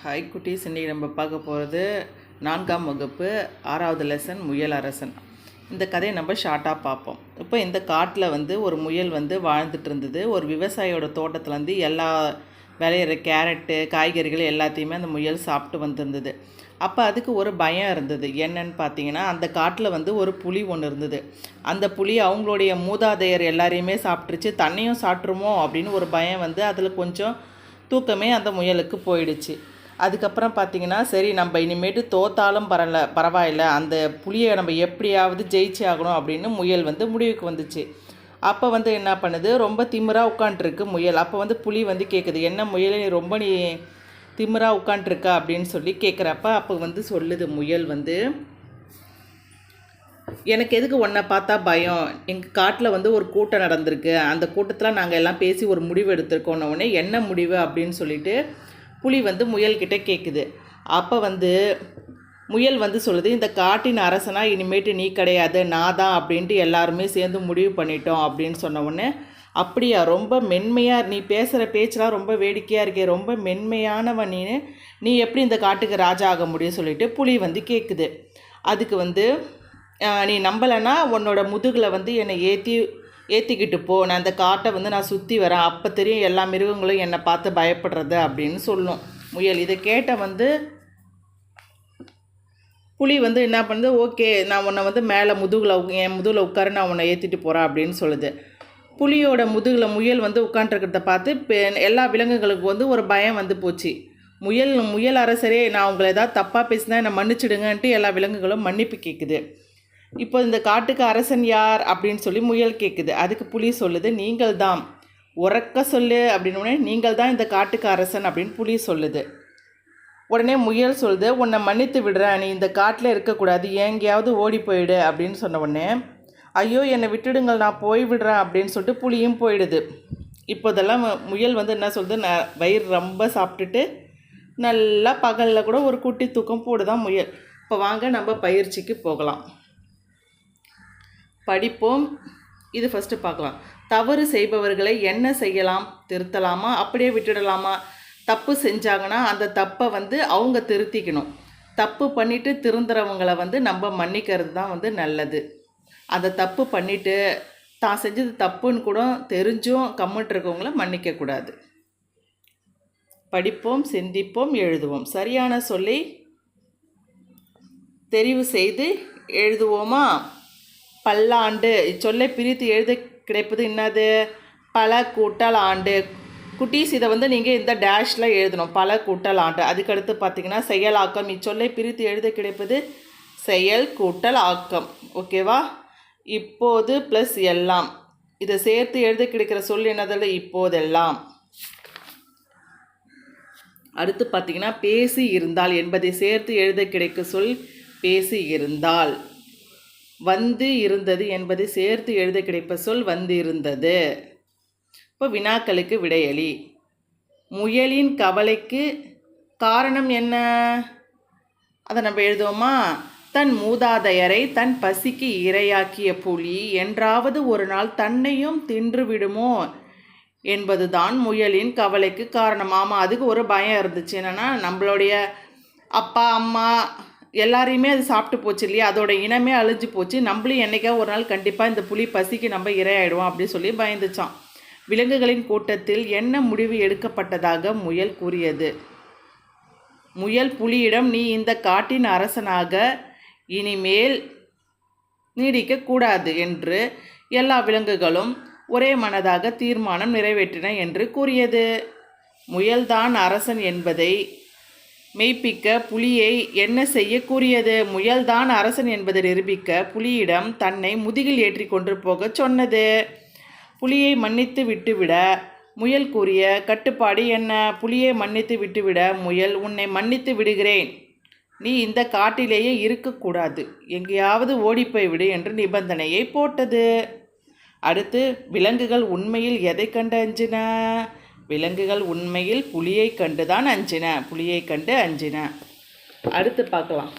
Hi குட்டீஸ், இன்றைக்கி நம்ம பார்க்க போகிறது 4ஆம் வகுப்பு 6வது லெசன் முயல் அரசன். இந்த கதையை நம்ம ஷார்ட்டாக பார்ப்போம். இப்போ இந்த காட்டில் ஒரு முயல் வாழ்ந்துட்டு இருந்தது. ஒரு விவசாயியோட தோட்டத்துலேருந்து எல்லா விளையிற கேரட்டு காய்கறிகள் எல்லாத்தையுமே அந்த முயல் சாப்பிட்டு வந்திருந்தது. அப்போ அதுக்கு ஒரு பயம் இருந்தது. என்னன்னு பார்த்தீங்கன்னா, அந்த காட்டில் ஒரு புலி ஒன்று இருந்தது. அந்த புலி அவங்களுடைய மூதாதையர் எல்லாரையுமே சாப்பிட்ருச்சு, தன்னையும் சாப்பிட்ருமோ அப்படின்னு ஒரு பயம் அதில் கொஞ்சம் தூக்கமே அந்த முயலுக்கு போயிடுச்சு. அதுக்கப்புறம் பார்த்திங்கன்னா, சரி நம்ம இனிமேட்டு தோத்தாலும் பரவாயில்ல, அந்த புலியை நம்ம எப்படியாவது ஜெயிச்சு ஆகணும் அப்படின்னு முயல் முடிவுக்கு வந்துச்சு. அப்போ என்ன பண்ணுது, ரொம்ப திமிராக உட்காண்ட்ருக்கு முயல். அப்போ புலி கேட்குது, என்ன முயல் நீ ரொம்ப திமிராக உட்காண்ட்ருக்கா அப்படின்னு சொல்லி கேட்குறப்ப அப்போ சொல்லுது முயல், எனக்கு எதுக்கு உன்னை பார்த்தா பயம், எங்கள் காட்டில் ஒரு கூட்டம் நடந்திருக்கு, அந்த கூட்டத்தில் நாங்கள் எல்லாம் பேசி ஒரு முடிவு எடுத்திருக்கோன்ன உடனே என்ன முடிவு அப்படின்னு சொல்லிட்டு புலி முயல்கிட்ட கேட்குது. அப்போ முயல் சொல்லுது, இந்த காட்டின் அரசனாக இனிமேட்டு நீ கிடையாது, நான் தான் அப்படின்ட்டு எல்லாருமே சேர்ந்து முடிவு பண்ணிட்டோம் அப்படின்னு சொன்ன உடனே, அப்படியா, ரொம்ப மென்மையாக நீ பேசுகிற பேச்செலாம் ரொம்ப வேடிக்கையாக இருக்கே, ரொம்ப மென்மையானவன் நீ எப்படி இந்த காட்டுக்கு ராஜா ஆக முடியும் சொல்லிட்டு புலி கேட்குது. அதுக்கு நீ நம்பலைன்னா உன்னோட முதுகில் என்னை ஏற்றிக்கிட்டு போ, நான் அந்த காட்டை நான் சுற்றி வரேன், அப்போ தெரியும் எல்லா மிருகங்களும் என்னை பார்த்து பயப்படுறது அப்படின்னு சொல்லும் முயல். இதை கேட்ட புலி என்ன பண்ணுது, ஓகே நான் உன்னை மேலே என் முதுகில் உட்கார நான் உன்னை ஏற்றிட்டு போகிறேன் அப்படின்னு சொல்லுது. புலியோட முதுகில் முயல் உட்காண்ட்ருக்கிறத பார்த்து எல்லா விலங்குகளுக்கு ஒரு பயம் போச்சு. முயல் அரசரே, நான் உங்களை ஏதாவது தப்பாக பேசினா என்னை மன்னிச்சிடுங்கன்ட்டு எல்லா விலங்குகளும் மன்னிப்பு கேட்குது. இப்போ இந்த காட்டுக்கு அரசன் யார் அப்படின்னு சொல்லி முயல் கேட்குது. அதுக்கு புலி சொல்லுது, நீங்கள் தான், உறக்க சொல்லு அப்படின்னு. நீங்கள் தான் இந்த காட்டுக்கு அரசன் அப்படின்னு புலி சொல்லுது. உடனே முயல் சொல்லுது, உன்னை மன்னித்து விடுறேன், நீ இந்த காட்டில் இருக்கக்கூடாது, எங்கேயாவது ஓடி போயிடு அப்படின்னு சொன்ன உடனே, ஐயோ என்னை விட்டுடுங்கள், நான் போய் விடுறேன் அப்படின்னு சொல்லிட்டு புலியும் போயிடுது. இப்போ இதெல்லாம் முயல் என்ன சொல்லுது, நான் வயிறு ரொம்ப சாப்பிட்டுட்டு நல்லா பகலில் கூட ஒரு குட்டி தூக்கம் போடுதான் முயல். இப்போ வாங்க நம்ம பயிற்சிக்கு போகலாம், படிப்போம். இது ஃபஸ்ட்டு பார்க்கலாம். தவறு செய்பவர்களை என்ன செய்யலாம், திருத்தலாமா, அப்படியே விட்டுடலாமா? தப்பு செஞ்சாங்கன்னா அந்த தப்பை அவங்க திருத்திக்கணும். தப்பு பண்ணிவிட்டு திருந்துறவங்களை நம்ம மன்னிக்கிறது தான் நல்லது. அந்த தப்பு பண்ணிவிட்டு தான் செஞ்சது தப்புன்னு கூட தெரிஞ்சும் கம்மிட்டுருக்கவங்கள மன்னிக்கக்கூடாது. படிப்போம், சிந்திப்போம், எழுதுவோம். சரியான சொல்லை தெரிவு செய்து எழுதுவோமா? பல்லாண்டு இச்சொல்லை பிரித்து எழுத கிடைப்பது என்னது? பல கூட்டல் ஆண்டு. குட்டீஸ் இதை நீங்கள் இந்த டேஷில் எழுதணும், பல கூட்டல் ஆண்டு. அதுக்கடுத்து பார்த்திங்கன்னா செயலாக்கம். இச்சொல்லை பிரித்து எழுத கிடைப்பது செயல் கூட்டல் ஆக்கம். ஓகேவா? இப்போது ப்ளஸ் எல்லாம், இதை சேர்த்து எழுத கிடைக்கிற சொல் என்னதில்? இப்போதெல்லாம். அடுத்து பார்த்திங்கன்னா பேசி இருந்தால் என்பதை சேர்த்து எழுத கிடைக்க சொல் பேசி இருந்தால். வந்து இருந்தது என்பதை சேர்த்து எழுத கிடைப்ப சொல் வந்து இருந்தது. இப்போ வினாக்களுக்கு விடையளி. முயலின் கவலைக்கு காரணம் என்ன? அதை நம்ம எழுதுவோமா? தன் மூதாதையரை தன் பசிக்கு இரையாக்கிய புலி என்றாவது ஒரு நாள் தன்னையும் தின்று விடுமோ என்பதுதான் முயலின் கவலைக்கு காரணம். ஆமாம், அதுக்கு ஒரு பயம் இருந்துச்சு. என்னென்னா, நம்மளுடைய அப்பா அம்மா எல்லாரையுமே அது சாப்பிட்டு போச்சு இல்லையா, அதோட இனமே அழிஞ்சு போச்சு, நம்மளும் என்றைக்கா ஒரு நாள் கண்டிப்பாக இந்த புலி பசிக்கு நம்ம இரையாயிடுவோம் அப்படின்னு சொல்லி பயந்துச்சான். விலங்குகளின் கூட்டத்தில் என்ன முடிவு எடுக்கப்பட்டதாக முயல் கூறியது? முயல் புலியிடம், நீ இந்த காட்டின் அரசனாக இனிமேல் நீடிக்கக்கூடாது என்று எல்லா விலங்குகளும் ஒரே மனதாக தீர்மானம் நிறைவேற்றின என்று கூறியது. முயல்தான் அரசன் என்பதை மெய்ப்பிக்க புலியை என்ன செய்ய கூறியது? முயல்தான் அரசன் என்பதை நிரூபிக்க புலியிடம் தன்னை முதுகில் ஏற்றி கொண்டு போக சொன்னது. புலியை மன்னித்து விட்டுவிட முயல் கூறிய கட்டுப்பாடு என்ன? புலியை மன்னித்து விட்டுவிட முயல், உன்னை மன்னித்து விடுகிறேன், நீ இந்த காட்டிலேயே இருக்கக்கூடாது, எங்கேயாவது ஓடிப்போய் விடு என்று நிபந்தனையை போட்டது. அடுத்து, விலங்குகள் உண்மையில் எதை கண்டு அஞ்சின? விலங்குகள் உண்மையில் புலியை கண்டுதான் அஞ்சின, புலியை கண்டு அஞ்சின. அடுத்து பார்க்கலாம்.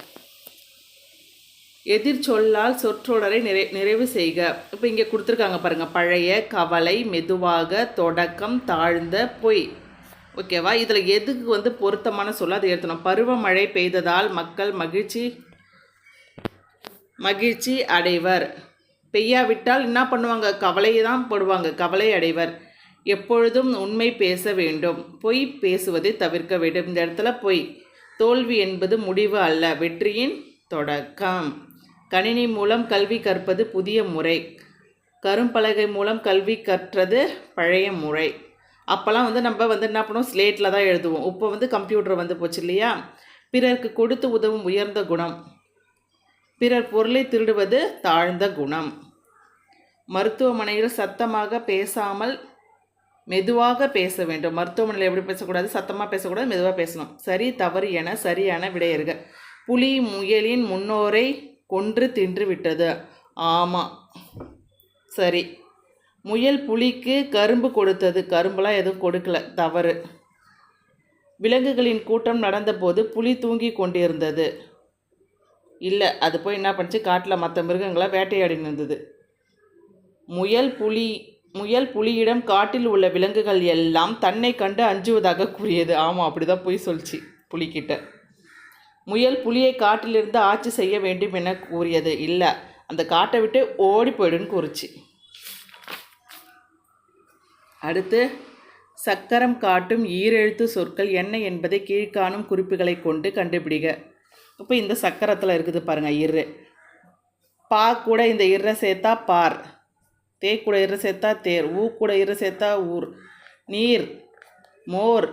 எதிர்ச்சொல்லால் சொற்றொடரை நிறைவு செய்க. இப்போ இங்கே கொடுத்துருக்காங்க பாருங்கள், பழைய, கவலை, மெதுவாக, தொடக்கம், தாழ்ந்த, பொய். ஓகேவா? இதில் எதுக்கு வந்து பொருத்தமான சொல்ல அதை எடுத்தணும். பருவமழை பெய்ததால் மக்கள் மகிழ்ச்சி அடைவர். பெய்யாவிட்டால் என்ன பண்ணுவாங்க? கவலையை தான் படுவாங்க. கவலை அடைவர். எப்பொழுதும் உண்மை பேச வேண்டும். பொய் பேசுவதை தவிர்க்க வேண்டும். இந்த இடத்துல பொய். தோல்வி என்பது முடிவு அல்ல, வெற்றியின் தொடக்கம். கணினி மூலம் கல்வி கற்பது புதிய முறை. கரும்பலகை மூலம் கல்வி கற்றது பழைய முறை. அப்போல்லாம் வந்து நம்ம வந்து என்ன பண்ணுவோம்? ஸ்லேட்டில் தான் எழுதுவோம். இப்போ வந்து கம்ப்யூட்டர் வந்து போச்சு இல்லையா? பிறருக்கு கொடுத்து உதவும் உயர்ந்த குணம். பிறர் பொருளை திருடுவது தாழ்ந்த குணம். மருத்துவமனையில் சத்தமாக பேசாமல் மெதுவாக பேச வேண்டும். மருத்துவமனையில் எப்படி பேசக்கூடாது? சத்தமாக பேசக்கூடாது, மெதுவாக பேசணும். சரி தவறு என சரியான விடையறுக. புலி முயலின் முன்னோரை கொன்று தின்று விட்டது. ஆமாம், சரி. முயல் புலிக்கு கரும்பு கொடுத்தது. கரும்புலாம் எதுவும் கொடுக்கல, தவறு. விலங்குகளின் கூட்டம் நடந்தபோது புலி தூங்கி கொண்டிருந்தது. இல்லை, அது போய் என்ன பண்ணுச்சு? காட்டில் மற்ற மிருகங்களை வேட்டையாடின்னு இருந்தது. முயல் புலியிடம் காட்டில் உள்ள விலங்குகள் எல்லாம் தன்னை கண்டு அஞ்சுவதாக கூறியது. ஆமாம், அப்படி தான் போய் சொல்லிச்சு புலிக்கிட்ட. முயல் புலியை காட்டிலிருந்து ஆட்சி செய்ய வேண்டும் என கூறியது. இல்லை, அந்த காட்டை விட்டு ஓடி போயிடுன்னு கூறிச்சு. அடுத்து, சக்கரம் காட்டும் ஈரெழுத்து சொற்கள் என்ன என்பதை கீழ்காணும் குறிப்புகளை கொண்டு கண்டுபிடிக்க. இப்போ இந்த சக்கரத்தில் இருக்குது பாருங்கள், இரு. பா கூட இந்த இரை சேர்த்தா பார். தே கூட இரு சேர்த்தா தேர். ஊ கூட இரு சேர்த்தா ஊர். நீர், மோர்,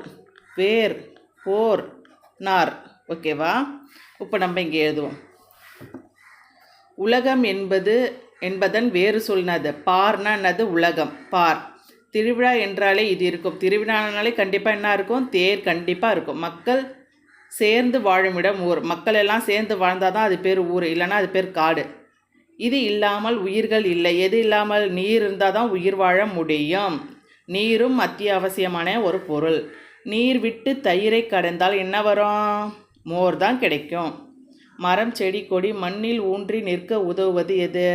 வேர், போர், நார். ஓகேவா? இப்போ நம்ம இங்கே எழுதுவோம். உலகம் என்பதன் வேறு சொல்னது. பார்னா என்னது? உலகம். பார். திருவிழா என்றாலே இது இருக்கும். திருவிழானாலே கண்டிப்பாக என்ன இருக்கும்? தேர் கண்டிப்பாக இருக்கும். மக்கள் சேர்ந்து வாழும் இடம் ஊர். மக்கள் எல்லாம் சேர்ந்து வாழ்ந்தால் தான் அது பேர் ஊர், இல்லைன்னா அது பேர் காடு. இது இல்லாமல் உயிர்கள் இல்லை. எது இல்லாமல்? நீர் இருந்தால் தான் உயிர் வாழ முடியும். நீரும் அத்தியாவசியமான ஒரு பொருள். நீர் விட்டு தயிரை கடைந்தால் என்ன வரும்? மோர் தான் கிடைக்கும். மரம் செடி கொடி மண்ணில் ஊன்றி நிற்க உதவுவது எது?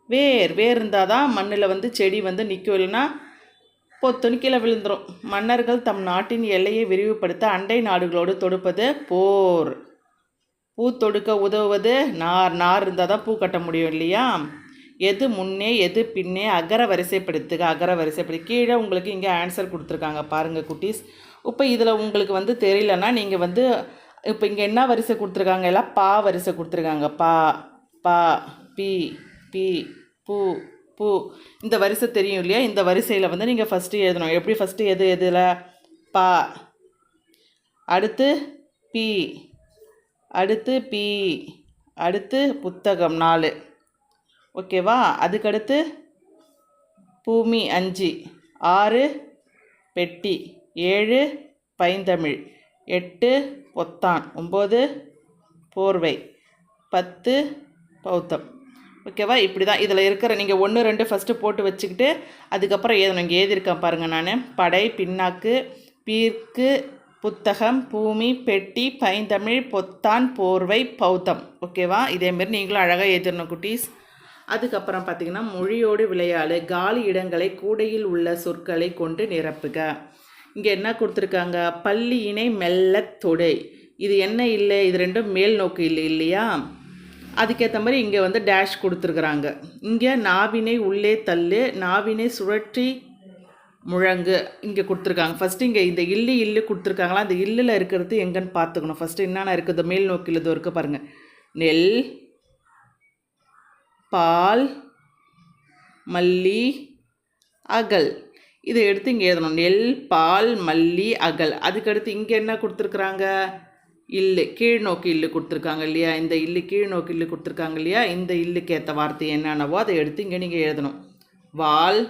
வேர். வேர் இருந்தால் தான் மண்ணில் வந்து செடி வந்து நிற்கும், இல்லைன்னா பொத்துன்னு கீழே விழுந்துடும். மன்னர்கள் தம் நாட்டின் எல்லையை விரிவுபடுத்த அண்டை நாடுகளோடு தொடுப்பது போர். பூ தொடுக்க உதவுவது நார். நார் இருந்தால் தான் பூ கட்ட முடியும் இல்லையா? எது முன்னே எது பின்னே? அகர வரிசைப்படுத்துக. அகர வரிசைப்படுத்தி கீழே உங்களுக்கு இங்கே ஆன்சர் கொடுத்துருக்காங்க பாருங்கள் குட்டீஸ். இப்போ இதில் உங்களுக்கு வந்து தெரியலன்னா நீங்கள் வந்து இப்போ இங்கே என்ன வரிசை கொடுத்துருக்காங்க? எல்லாம் பா வரிசை கொடுத்துருக்காங்க. பா, பா, பி, பி, பூ, பூ. இந்த வரிசை தெரியும் இல்லையா? இந்த வரிசையில் வந்து நீங்கள் ஃபஸ்ட்டு எழுதணும். எப்படி ஃபஸ்ட்டு எதில்? பா, அடுத்து பி, அடுத்து பி, அடுத்து புத்தகம் 4. ஓகேவா? அதுக்கடுத்து பூமி 5, 6 பெட்டி, 7 பைந்தமிழ், 8 பொத்தான், 9 போர்வை, 10 பௌத்தம். ஓகேவா? இப்படி தான் இதில் இருக்கிற நீங்கள் 1 2 ஃபஸ்ட்டு போட்டு வச்சுக்கிட்டு அதுக்கப்புறம் எழுதணும். இங்கே எழுதியிருக்கேன் பாருங்கள் நான். படை, பின்னாக்கு, பீர்க்கு, புத்தகம், பூமி, பெட்டி, பைந்தமிழ், பொத்தான், போர்வை, பௌத்தம். ஓகேவா? இதேமாரி நீங்களும் அழகாக எழுதிடணும் குட்டீஸ். அதுக்கப்புறம் பார்த்திங்கன்னா மொழியோடு விளையாடு. காலி இடங்களை கூடையில் உள்ள சொற்களை கொண்டு நிரப்புக. இங்கே என்ன கொடுத்துருக்காங்க? பள்ளியினை மெல்ல தொடு. இது என்ன இல்லை? இது ரெண்டும் மேல் நோக்கு இல்லை இல்லையா? அதுக்கேற்ற மாதிரி இங்கே வந்து டேஷ் கொடுத்துருக்குறாங்க. இங்கே நாவினை உள்ளே தள்ளு, நாவினை சுழற்றி முழங்கு இங்கே கொடுத்துருக்காங்க. ஃபஸ்ட்டு இங்கே இந்த இல்லு கொடுத்துருக்காங்களா? அந்த இல்லில் இருக்கிறது எங்கன்னு பார்த்துக்கணும். ஃபஸ்ட்டு என்னென்ன இருக்குது? மேல் நோக்கில் இது இருக்குது பாருங்கள். நெல், பால், மல்லி, அகல். இதை எடுத்து இங்கே எழுதணும். நெல், பால், மல்லி, அகல். அதுக்கடுத்து இங்கே என்ன கொடுத்துருக்குறாங்க? இல்லு, கீழ் நோக்கி இல்லு கொடுத்துருக்காங்க இல்லையா? இந்த இல்லு கீழ் நோக்கி இல்லு கொடுத்துருக்காங்க இல்லையா? இந்த இல்லுக்கு ஏற்ற வார்த்தை என்னென்னவோ அதை எடுத்து இங்கே நீங்கள் எழுதணும். வால்,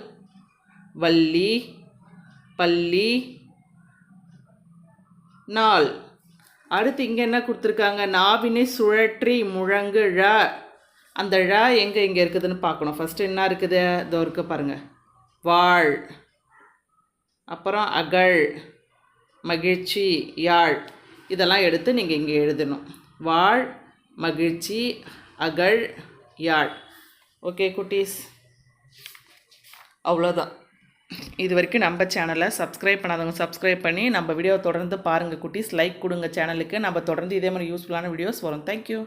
வள்ளி, பள்ளி, நாள். அடுத்து இங்கே என்ன கொடுத்துருக்காங்க? நாவினை சுழற்றி முழங்கு ழ. அந்த ழ இங்கே இருக்குதுன்னு பார்க்கணும். ஃபஸ்ட்டு என்ன இருக்குது? இதோ இருக்க பாருங்கள். வாழ், அப்புறம் அகழ், மகிழ்ச்சி, யாழ். இதெல்லாம் எடுத்து நீங்கள் இங்கே எழுதணும். வாழ், மகிழ்ச்சி, அகழ், யாழ். ஓகே குட்டீஸ், அவ்வளோதான். இது வரைக்கும் நம்ம சேனலை சப்ஸ்கிரைப் பண்ணாதவங்க சப்ஸ்கிரைப் பண்ணி நம்ம வீடியோ தொடர்ந்து பாருங்கள் குட்டீஸ். லைக் கொடுங்க சேனலுக்கு. நம்ம தொடர்ந்து இதே மாதிரி யூஸ்ஃபுல்லான வீடியோஸ் வரும். தேங்க்யூ.